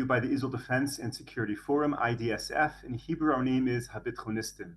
by the Israel Defense and Security Forum, IDSF. In Hebrew, our name is Habitchonistim.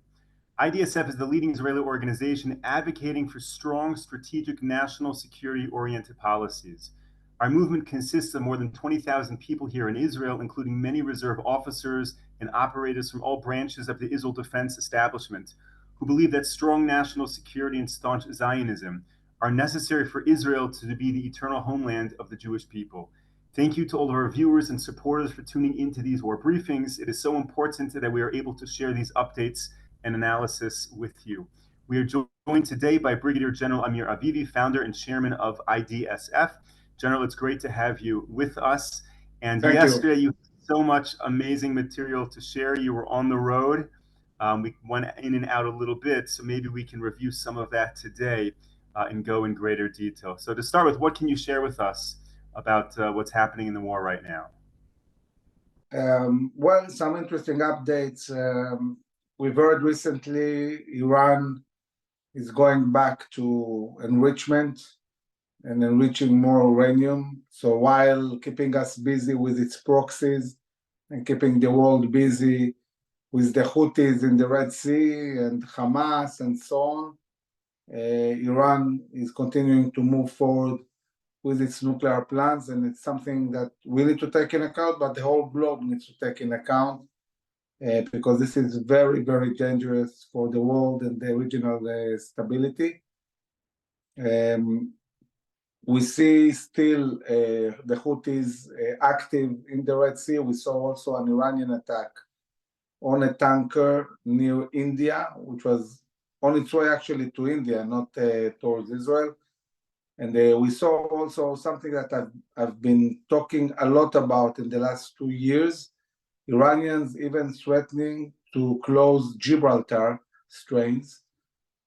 IDSF is the leading Israeli organization advocating for strong, strategic, national security-oriented policies. Our movement consists of more than 20,000 people here in Israel, including many reserve officers and operators from all branches of the Israel Defense Establishment, who believe that strong national security and staunch Zionism are necessary for Israel to be the eternal homeland of the Jewish people. Thank you to all of our viewers and supporters for tuning into these war briefings. It is so important that we are able to share these updates and analysis with you. We are joined today by Brigadier General Amir Avivi, founder and chairman of IDSF. General, it's great to have you with us. And yesterday you had so much amazing material to share. You were on the road. We went in and out a little bit, so maybe we can review some of that today and go in greater detail. So to start with, what can you share with us about what's happening in the war right now? Well, some interesting updates. We've heard recently Iran is going back to enrichment and enriching more uranium. So while keeping us busy with its proxies and keeping the world busy with the Houthis in the Red Sea and Hamas and so on, Iran is continuing to move forward with its nuclear plans, and it's something that we need to take in account, but the whole globe needs to take in account because this is very, very dangerous for the world and the regional stability. We see still the Houthis active in the Red Sea. We saw also an Iranian attack on a tanker near India, which was on its way actually to India, not towards Israel. And we saw also something that I've been talking a lot about in the last 2 years, Iranians even threatening to close Gibraltar straits.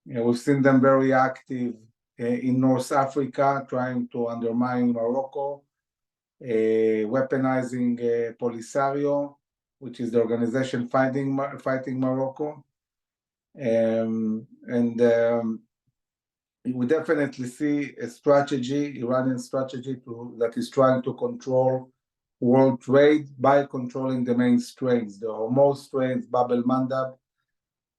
We've seen them very active in North Africa, trying to undermine Morocco, weaponizing Polisario, which is the organization fighting Morocco. We definitely see a strategy, Iranian strategy, that is trying to control world trade by controlling the main straits, the Hormuz straits, Bab el-Mandab,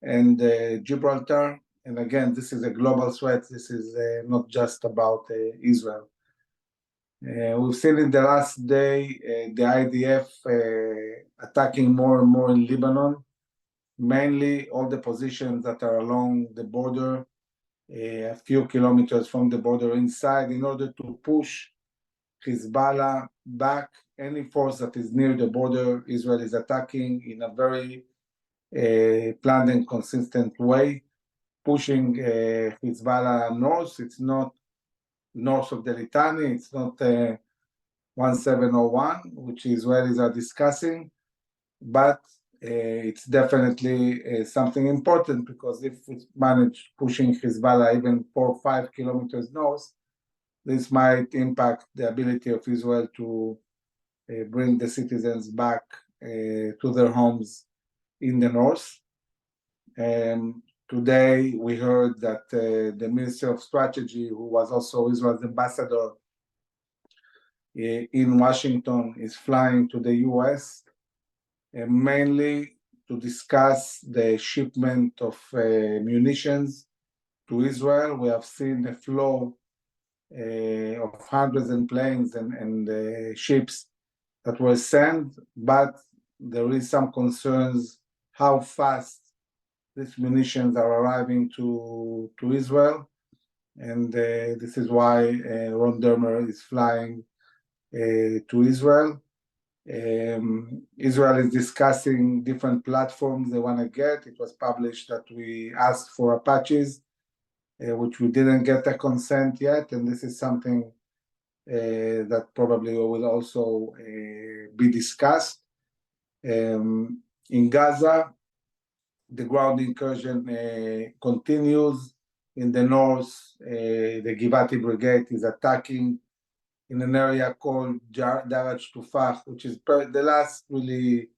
and Gibraltar. And again, this is a global threat. This is not just about Israel. We've seen in the last day the IDF attacking more and more in Lebanon, mainly all the positions that are along the border, a few kilometers from the border inside, in order to push Hezbollah back. Any force that is near the border, Israel is attacking in a very planned and consistent way, pushing Hezbollah north. It's not north of the Litani, it's not 1701, which Israelis are discussing, but it's definitely something important, because if we manage pushing Hezbollah even 4 or 5 kilometers north, this might impact the ability of Israel to bring the citizens back to their homes in the north. Today, we heard that the Minister of Strategy, who was also Israel's ambassador in Washington, is flying to the US, mainly to discuss the shipment of munitions to Israel. We have seen a flow of hundreds of planes and ships that were sent, but there is some concerns how fast these munitions are arriving to Israel. And this is why Ron Dermer is flying to Israel. Israel is discussing different platforms they want to get. It was published that we asked for Apaches, which we didn't get a consent yet, and this is something that probably will also be discussed. In Gaza, the ground incursion continues. In the north, the Givati Brigade is attacking in an area called Daraj Tufah, which is the last really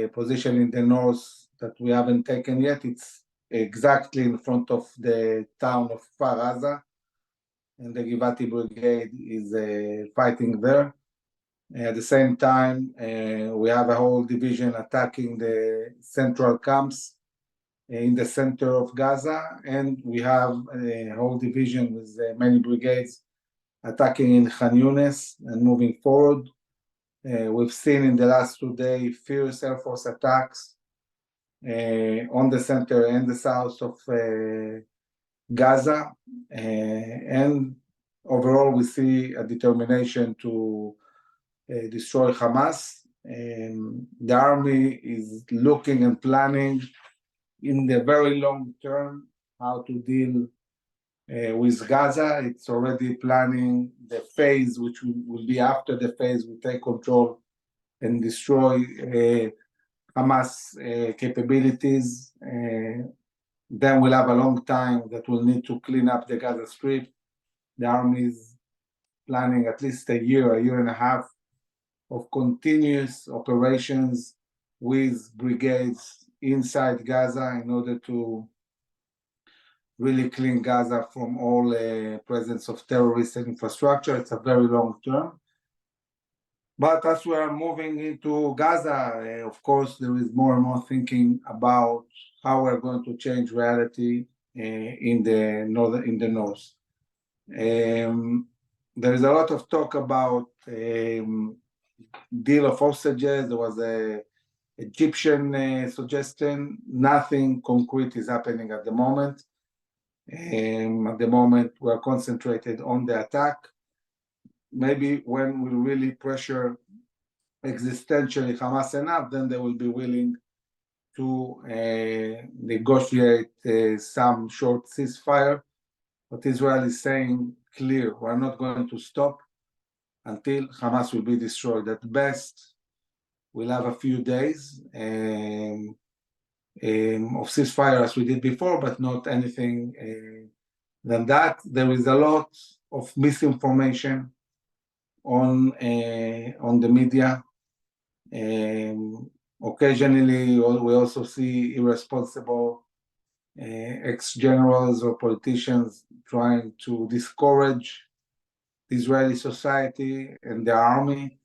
position in the north that we haven't taken yet. It's exactly in front of the town of Kfar Aza, and the Givati Brigade is fighting there. At the same time, we have a whole division attacking the central camps in the center of Gaza, and we have a whole division with many brigades attacking in Khan Yunis and moving forward. We've seen in the last 2 days fierce Air Force attacks on the center and the south of Gaza, and overall we see a determination to destroy Hamas. The army is looking and planning in the very long term how to deal with Gaza. It's already planning the phase which will be after the phase we take control and destroy Hamas capabilities. Then we'll have a long time that we'll need to clean up the Gaza Strip. The army is planning at least a year and a half of continuous operations with brigades inside Gaza in order to really clean Gaza from all presence of terrorists and infrastructure. It's a very long term. But as we are moving into Gaza, of course, there is more and more thinking about how we're going to change reality in the north. There is a lot of talk about deal of hostages. There was a Egyptian suggestion. Nothing concrete is happening at the moment. At the moment, we're concentrated on the attack. Maybe when we really pressure existentially Hamas enough, then they will be willing to negotiate some short ceasefire. But Israel is saying clear, we're not going to stop until Hamas will be destroyed. At best, we'll have a few days of ceasefire as we did before, but not anything than that. There is a lot of misinformation on the media. Occasionally, we also see irresponsible ex-generals or politicians trying to discourage the Israeli society and the army.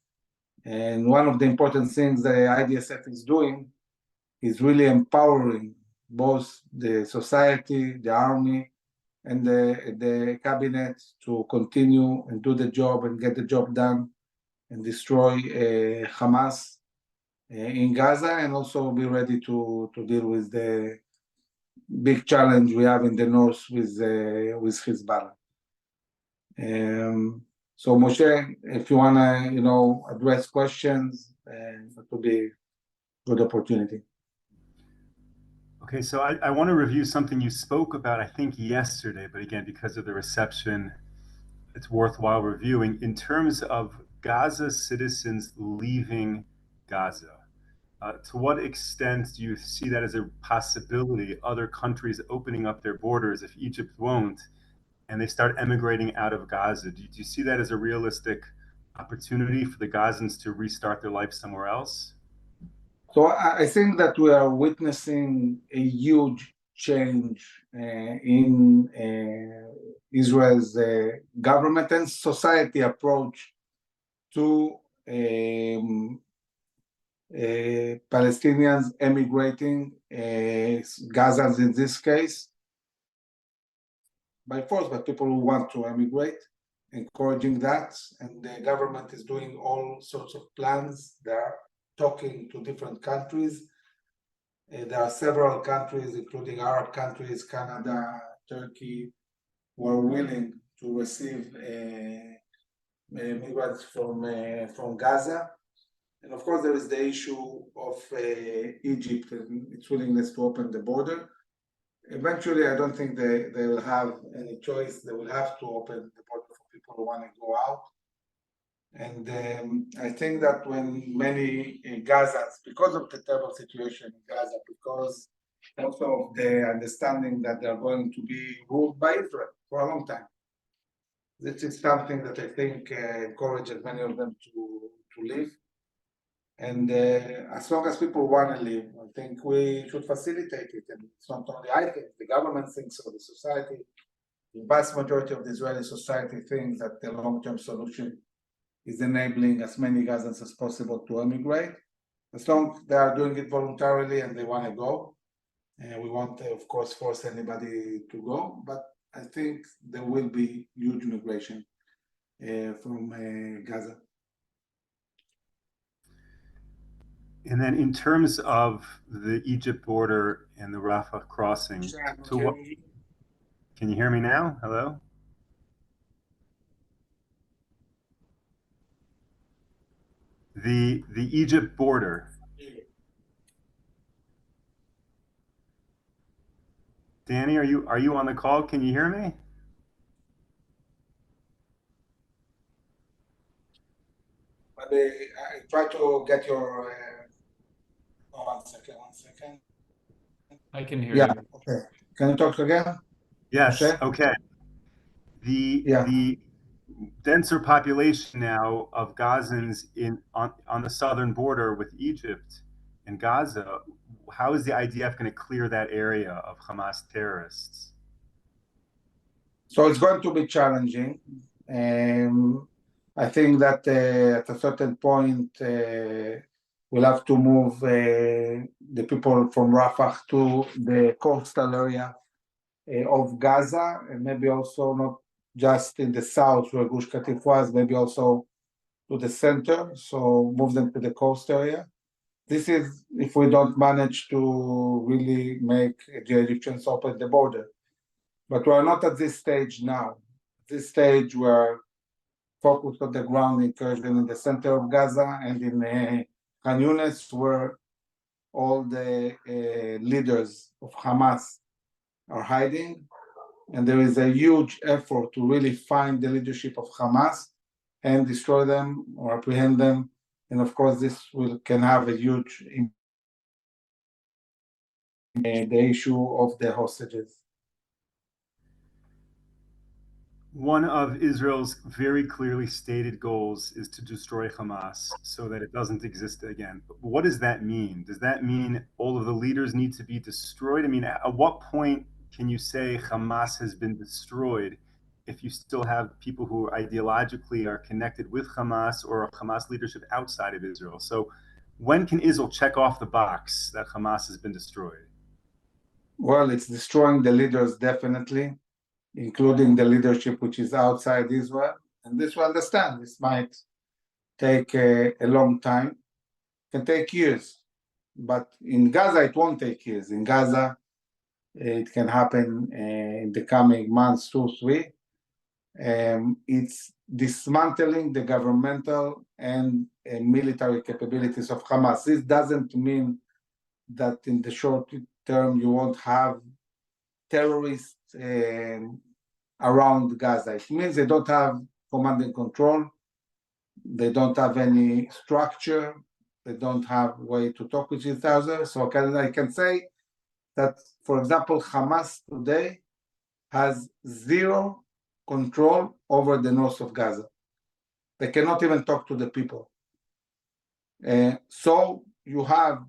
And one of the important things the IDSF is doing is really empowering both the society, the army, and the cabinet to continue and do the job and get the job done and destroy Hamas in Gaza, and also be ready to deal with the big challenge we have in the north with Hezbollah. So Moshe, if you wanna address questions, that would be a good opportunity. Okay, so I want to review something you spoke about, I think yesterday, but again, because of the reception, it's worthwhile reviewing. In terms of Gaza citizens leaving Gaza, to what extent do you see that as a possibility, other countries opening up their borders if Egypt won't, and they start emigrating out of Gaza? Do you see that as a realistic opportunity for the Gazans to restart their life somewhere else? So I think that we are witnessing a huge change in Israel's government and society approach to Palestinians emigrating, Gazans in this case, by force, but people who want to emigrate, encouraging that. And the government is doing all sorts of plans. They are talking to different countries. There are several countries, including Arab countries, Canada, Turkey, who are willing to receive migrants from Gaza. And of course, there is the issue of Egypt and its willingness to open the border. Eventually, I don't think they will have any choice. They will have to open the border for people who want to go out. And I think that when many Gazans, because of the terrible situation in Gaza, because also of the understanding that they're going to be ruled by Israel for a long time, this is something that I think encourages many of them to leave. And as long as people want to live, I think we should facilitate it. And it's not only I think, the government thinks so, the society, the vast majority of the Israeli society thinks that the long-term solution is enabling as many Gazans as possible to emigrate. As long as they are doing it voluntarily and they want to go, we won't, of course, force anybody to go, but I think there will be huge migration from Gaza. And then in terms of the Egypt border and the Rafah crossing, can you hear me now? Hello? The Egypt border. Danny, are you on the call? Can you hear me? I try to get your. One second. I can hear Yeah. you. Okay. Can you talk again? Yes. Moshe? Okay. The denser population now of Gazans on the southern border with Egypt and Gaza. How is the IDF going to clear that area of Hamas terrorists? So it's going to be challenging. I think that at a certain point, we'll have to move the people from Rafah to the coastal area of Gaza, and maybe also not just in the south where Gush Katif was, maybe also to the center, so move them to the coast area. This is if we don't manage to really make the Egyptians open the border. But we are not at this stage now. At this stage, we are focused on the ground incursion in the center of Gaza and in Khan Yunis, where all the leaders of Hamas are hiding. And there is a huge effort to really find the leadership of Hamas and destroy them or apprehend them. And of course, this can have a huge impact on the issue of the hostages. One of Israel's very clearly stated goals is to destroy Hamas so that it doesn't exist again. But what does that mean? Does that mean all of the leaders need to be destroyed? I mean, at what point can you say Hamas has been destroyed if you still have people who ideologically are connected with Hamas or Hamas leadership outside of Israel? So when can Israel check off the box that Hamas has been destroyed? Well, it's destroying the leaders, definitely, including the leadership which is outside Israel. And this we understand. This might take a long time. It can take years. But in Gaza, it won't take years. In Gaza, it can happen in the coming months, 2, 3. It's dismantling the governmental and military capabilities of Hamas. This doesn't mean that in the short term you won't have terrorists around Gaza. It means they don't have command and control. They don't have any structure. They don't have a way to talk with each other. So I can say that, for example, Hamas today has zero control over the north of Gaza. They cannot even talk to the people. So you have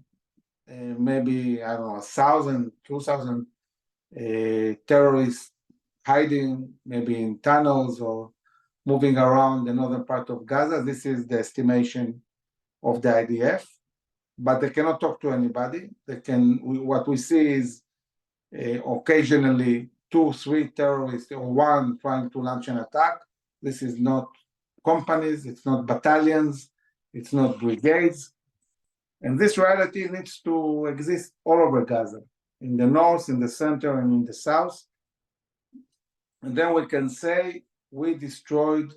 maybe, I don't know, 1,000, 2,000 terrorists hiding maybe in tunnels or moving around the northern part of Gaza. This is the estimation of the IDF, but they cannot talk to anybody. What we see is occasionally 2, 3 terrorists or one trying to launch an attack. This is not companies, it's not battalions, it's not brigades. And this reality needs to exist all over Gaza, in the north, in the center, and in the south. And then we can say we destroyed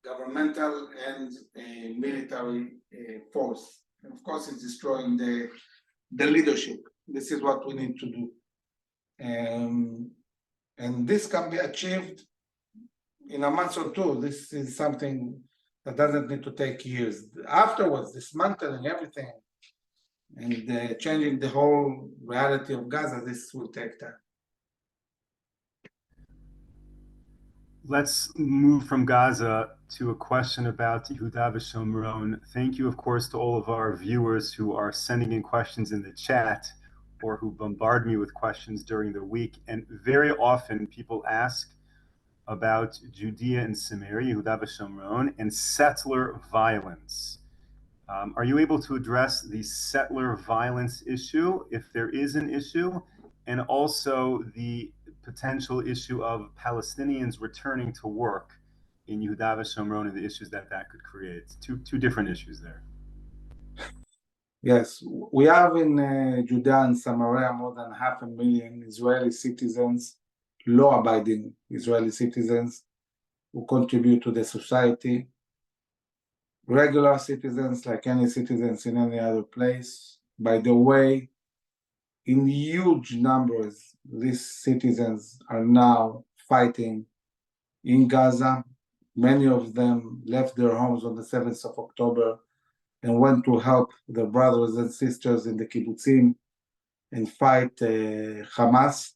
governmental and military force. And of course, it's destroying the leadership. This is what we need to do. And this can be achieved in a month or 2. This is something that doesn't need to take years. Afterwards, dismantling everything and changing the whole reality of Gaza, this will take time. Let's move from Gaza to a question about Yehuda v'Shomron. Thank you, of course, to all of our viewers who are sending in questions in the chat or who bombard me with questions during the week. And very often people ask about Judea and Samaria, Yehuda v'Shomron, and settler violence. Are you able to address the settler violence issue, if there is an issue, and also the potential issue of Palestinians returning to work in Yehuda v'Shomron and the issues that could create? Two different issues there. Yes, we have in Judea and Samaria more than 500,000 Israeli citizens, law-abiding Israeli citizens who contribute to the society, regular citizens like any citizens in any other place. By the way, in huge numbers, these citizens are now fighting in Gaza. Many of them left their homes on the 7th of October and went to help their brothers and sisters in the kibbutzim and fight Hamas.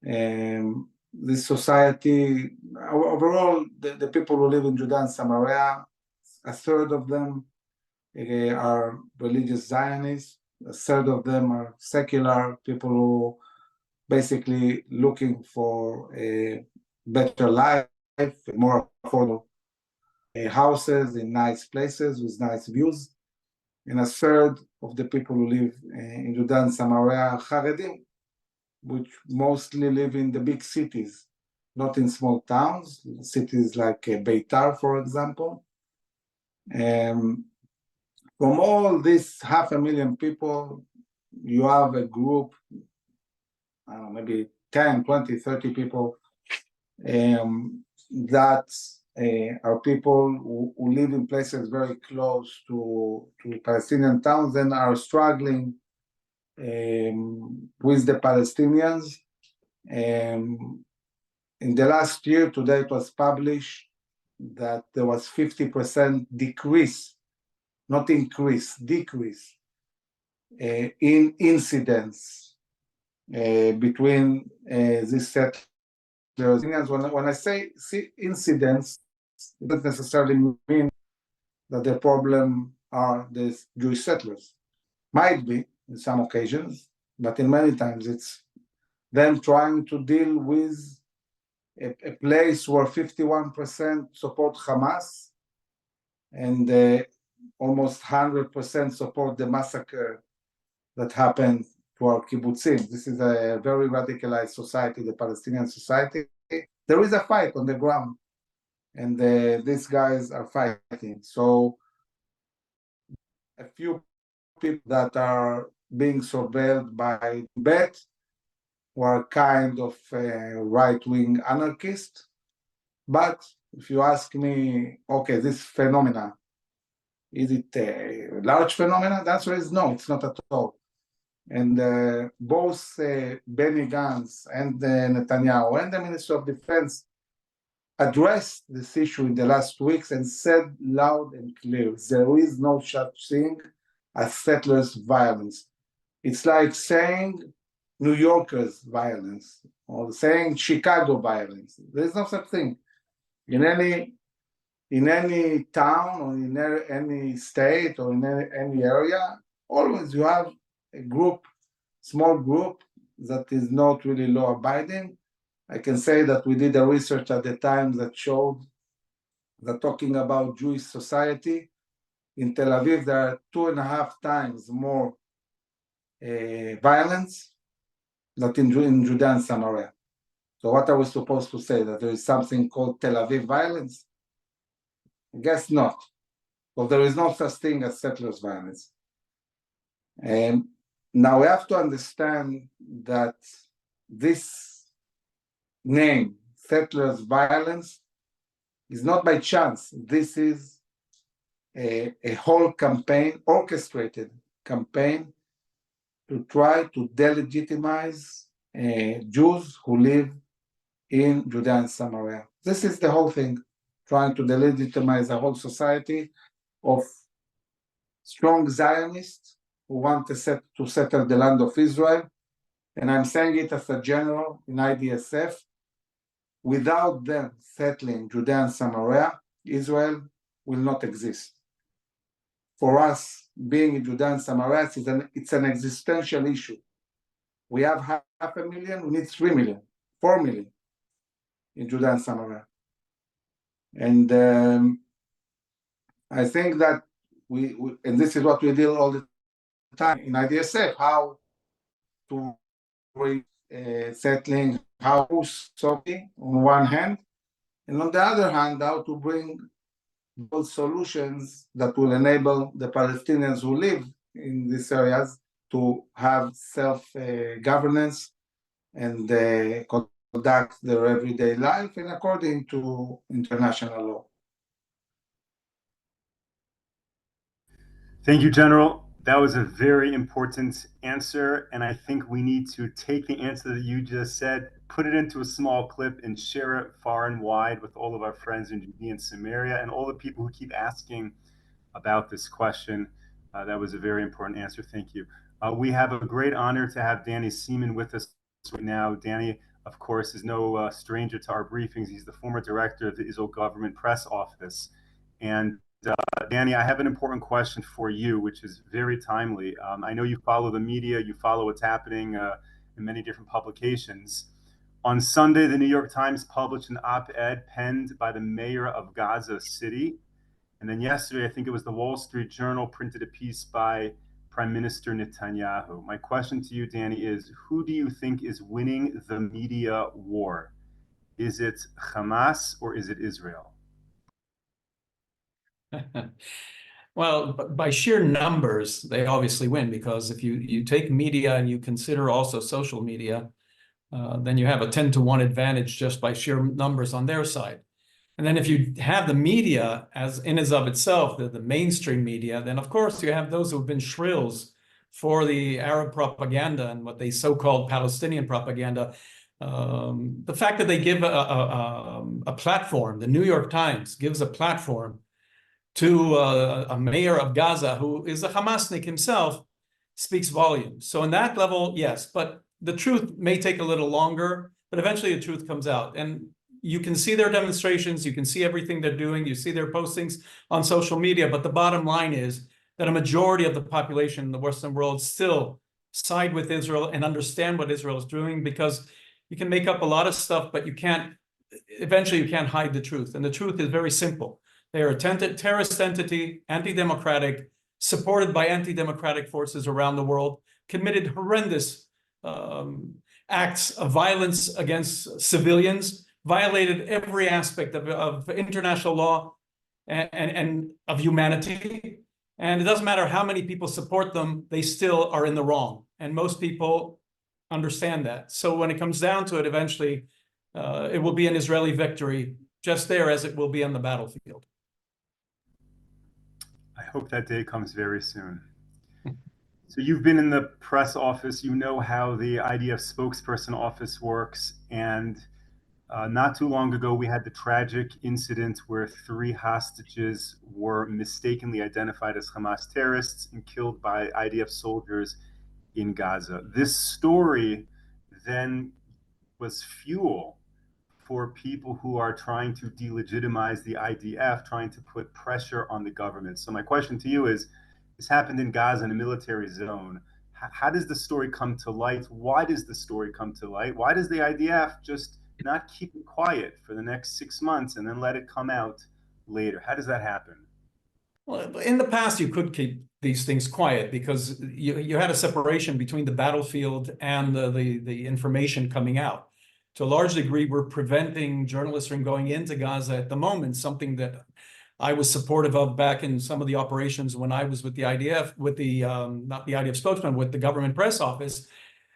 This society, overall, the people who live in Judea and Samaria, a third of them are religious Zionists, a third of them are secular people who basically looking for a better life, more affordable houses in nice places with nice views. And a third of the people who live in Judea and Samaria are Haredim, which mostly live in the big cities, not in small towns, cities like Beitar, for example. From all these 500,000 people, you have a group, I don't know, maybe 10, 20, 30 people that are people who live in places very close to Palestinian towns and are struggling with the Palestinians. In the last year, today it was published that there was 50% decrease, not increase, decrease in incidents between these settlers. When I say incidents, it doesn't necessarily mean that the problem are the Jewish settlers. Might be in some occasions, but in many times it's them trying to deal with a place where 51% support Hamas and almost 100% support the massacre that happened to our kibbutzim. This is a very radicalized society, the Palestinian society. There is a fight on the ground, and these guys are fighting. So a few people that are being surveilled by Bet were kind of right-wing anarchists. But if you ask me, okay, this phenomena, is it a large phenomena? The answer is no, it's not at all. And both Benny Gantz and Netanyahu and the Minister of Defense addressed this issue in the last weeks and said loud and clear, there is no such thing as settlers' violence. It's like saying New Yorkers' violence or saying Chicago violence. There's no such thing. In any town or in any state or in any area, always you have a group, small group that is not really law-abiding. I can say that we did a research at the time that showed that talking about Jewish society, in Tel Aviv, there are 2.5 times more violence than in Judea and Samaria. So what are we supposed to say? That there is something called Tel Aviv violence? I guess not. Because there is no such thing as settlers' violence. And now we have to understand that this name, settlers' violence, is not by chance. This is a whole campaign, orchestrated campaign, to try to delegitimize Jews who live in Judea and Samaria. This is the whole thing, trying to delegitimize a whole society of strong Zionists who want to settle the land of Israel. And I'm saying it as a general in IDSF. Without them settling Judea and Samaria, Israel will not exist. For us, being in Judea and Samaria, it's an existential issue. We have 500,000, we need 3 million, 4 million. in Judea and Samaria. And I think that we and this is what we deal all the time in IDSF, how to settling, how to solve on one hand, and on the other hand, how to bring those solutions that will enable the Palestinians who live in these areas to have self-governance and conduct their everyday life and according to international law. Thank you, General. That was a very important answer, and I think we need to take the answer that you just said, put it into a small clip, and share it far and wide with all of our friends in Judea and Samaria and all the people who keep asking about this question. That was a very important answer. Thank you. We have a great honor to have Danny Seaman with us right now. Danny, of course, is no stranger to our briefings. He's the former director of the Israel Government Press Office. And Danny, I have an important question for you, which is very timely. I know you follow the media, you follow what's happening in many different publications. On Sunday, the New York Times published an op-ed penned by the mayor of Gaza City. And then yesterday, I think it was the Wall Street Journal printed a piece by Prime Minister Netanyahu. My question to you, Danny, is who do you think is winning the media war? Is it Hamas or is it Israel? Well, by sheer numbers, they obviously win, because if you take media and you consider also social media, then you have a 10-to-1 advantage just by sheer numbers on their side. And then if you have the media as of itself, the mainstream media, then of course you have those who have been shrills for the Arab propaganda and what they so-called Palestinian propaganda. The fact that they give a platform, the New York Times gives a platform to a mayor of Gaza who is a Hamasnik himself, speaks volumes. So in that level, yes, but the truth may take a little longer, but eventually the truth comes out. And you can see their demonstrations, you can see everything they're doing, you see their postings on social media, but the bottom line is that a majority of the population in the Western world still side with Israel and understand what Israel is doing, because you can make up a lot of stuff, but eventually you can't hide the truth. And the truth is very simple. They are a terrorist entity, anti-democratic, supported by anti-democratic forces around the world, committed horrendous acts of violence against civilians, violated every aspect of international law and of humanity. And it doesn't matter how many people support them, they still are in the wrong. And most people understand that. So when it comes down to it, eventually, it will be an Israeli victory, just there as it will be on the battlefield. I hope that day comes very soon. So you've been in the press office, you know how the IDF spokesperson office works, and not too long ago, we had the tragic incident where 3 hostages were mistakenly identified as Hamas terrorists and killed by IDF soldiers in Gaza. This story then was fuel for people who are trying to delegitimize the IDF, trying to put pressure on the government. So my question to you is, this happened in Gaza in a military zone. How does the story come to light? Why does the story come to light? Why does the IDF just not keep it quiet for the next 6 months and then let it come out later? How does that happen? Well, in the past, you could keep these things quiet because you had a separation between the battlefield and the information coming out. To a large degree, we're preventing journalists from going into Gaza at the moment, something that I was supportive of back in some of the operations when I was with the IDF, with the, not the IDF spokesman, with the government press office,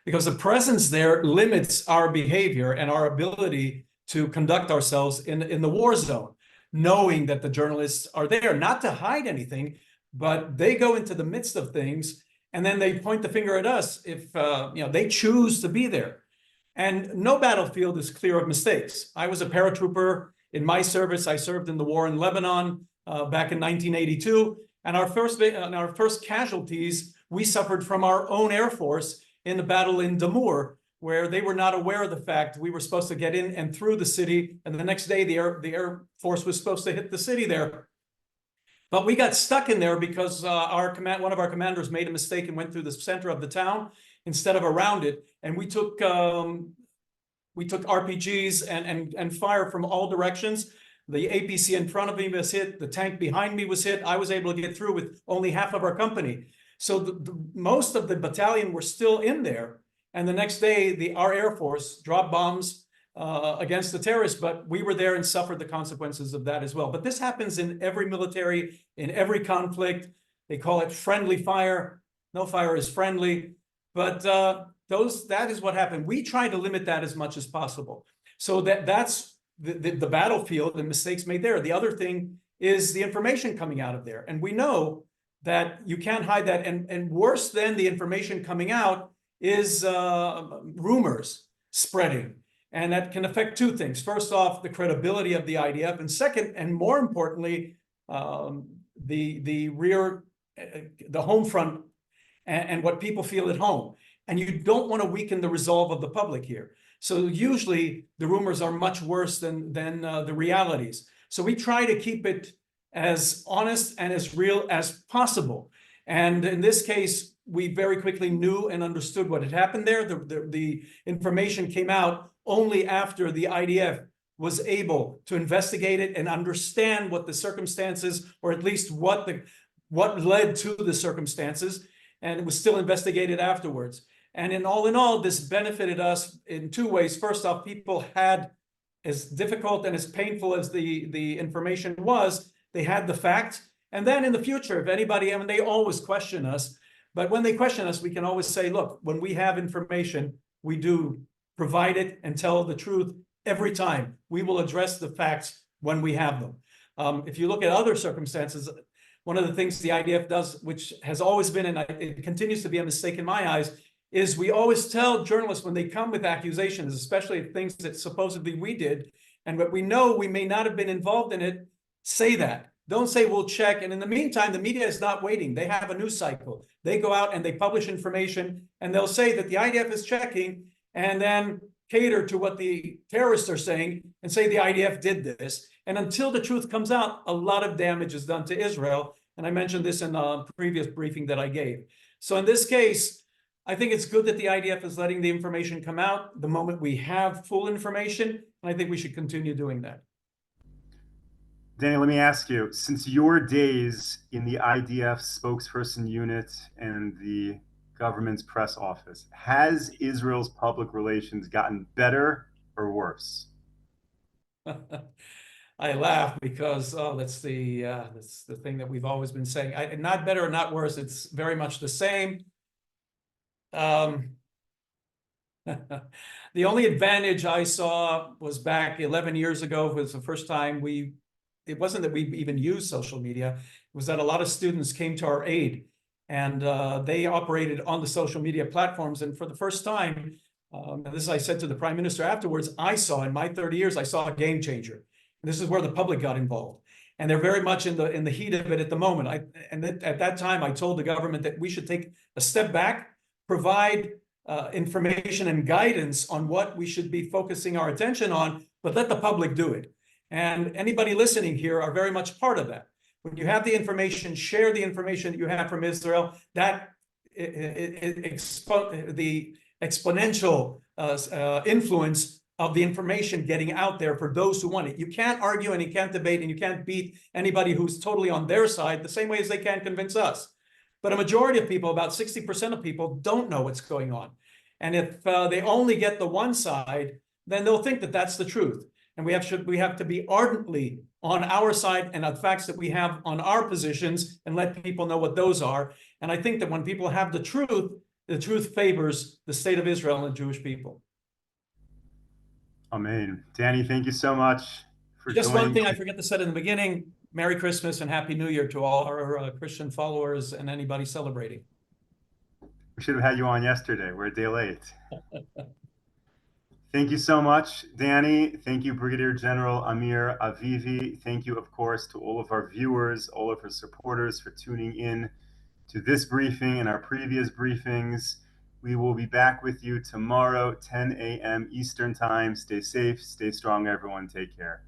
because the presence there limits our behavior and our ability to conduct ourselves in the war zone, knowing that the journalists are there, not to hide anything, but they go into the midst of things and then they point the finger at us if they choose to be there. And no battlefield is clear of mistakes. I was a paratrooper in my service. I served in the war in Lebanon back in 1982. And our first casualties, we suffered from our own Air Force in the battle in Damour, where they were not aware of the fact we were supposed to get in and through the city. And the next day, the Air Force was supposed to hit the city there. But we got stuck in there because one of our commanders made a mistake and went through the center of the town instead of around it. And we took we took RPGs and fire from all directions. The APC in front of me was hit. The tank behind me was hit. I was able to get through with only half of our company. So most of the battalion were still in there. And the next day, our Air Force dropped bombs against the terrorists, but we were there and suffered the consequences of that as well. But this happens in every military, in every conflict. They call it friendly fire. No fire is friendly. But that is what happened. We try to limit that as much as possible. So that's the battlefield and mistakes made there. The other thing is the information coming out of there. And we know that you can't hide that. And worse than the information coming out is rumors spreading. And that can affect two things. First off, the credibility of the IDF. And second, and more importantly, the home front and what people feel at home. And you don't want to weaken the resolve of the public here. So usually the rumors are much worse than the realities. So we try to keep it as honest and as real as possible. And in this case, we very quickly knew and understood what had happened there. The information came out only after the IDF was able to investigate it and understand what the circumstances, or at least what led to the circumstances, and it was still investigated afterwards. And in all, this benefited us in two ways. First off, people had, as difficult and as painful as the information was, they had the facts. And then in the future, if anybody, I mean, they always question us, but when they question us, we can always say, look, when we have information, we do provide it and tell the truth every time. We will address the facts when we have them. If you look at other circumstances, one of the things the IDF does, which has always been, and it continues to be a mistake in my eyes, is we always tell journalists when they come with accusations, especially things that supposedly we did, and what we know we may not have been involved in it, say that. Don't say we'll check. And in the meantime, the media is not waiting. They have a news cycle. They go out and they publish information, and they'll say that the IDF is checking, and then cater to what the terrorists are saying and say the IDF did this. And until the truth comes out, a lot of damage is done to Israel. And I mentioned this in a previous briefing that I gave. So in this case, I think it's good that the IDF is letting the information come out the moment we have full information. And I think we should continue doing that. Danny, let me ask you, since your days in the IDF spokesperson unit and the government's press office, has Israel's public relations gotten better or worse? I laugh because that's the thing that we've always been saying. Not better or not worse. It's very much the same. The only advantage I saw was back 11 years ago. It was the first time it wasn't that we even used social media. It was that a lot of students came to our aid, and they operated on the social media platforms. And for the first time, this I said to the Prime Minister afterwards, I saw in my 30 years, I saw a game changer. And this is where the public got involved. And they're very much in the heat of it at the moment. At that time, I told the government that we should take a step back, provide information and guidance on what we should be focusing our attention on, but let the public do it. And anybody listening here are very much part of that. When you have the information, share the information that you have from Israel, that the exponential influence of the information getting out there for those who want it. You can't argue and you can't debate and you can't beat anybody who's totally on their side the same way as they can't convince us. But a majority of people, about 60% of people, don't know what's going on. And if they only get the one side, then they'll think that that's the truth. And we have to be ardently on our side and the facts that we have on our positions and let people know what those are. And I think that when people have the truth favors the state of Israel and the Jewish people. Amen. Danny, thank you so much for Just joining. one thing I forgot to say in the beginning, Merry Christmas and Happy New Year to all our Christian followers and anybody celebrating. We should have had you on yesterday. We're a day late. Thank you so much, Danny. Thank you, Brigadier General Amir, Avivi. Thank you, of course, to all of our viewers, all of our supporters for tuning in to this briefing and our previous briefings. We will be back with you tomorrow, 10 a.m. Eastern Time. Stay safe, stay strong, everyone. Take care.